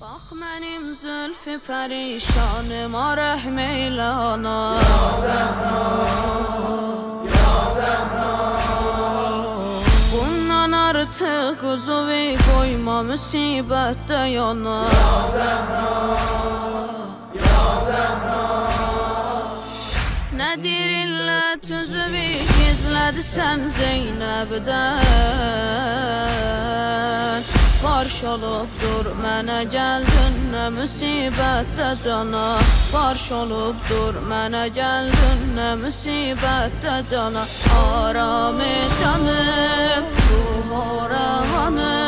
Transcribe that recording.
Bax mənim zülfü pərişanıma rəhm eylə ana. Bundan artıq uzuvi qoyma müsibətdə yana. Nədir illət üzüvi gizlədisən Zeynəbdən. Farş olubdur mənə gəldin nə müsibətdə cana. Farş olubdur mənə gəldin nə müsibətdə cana. Aram canım, ruh oranı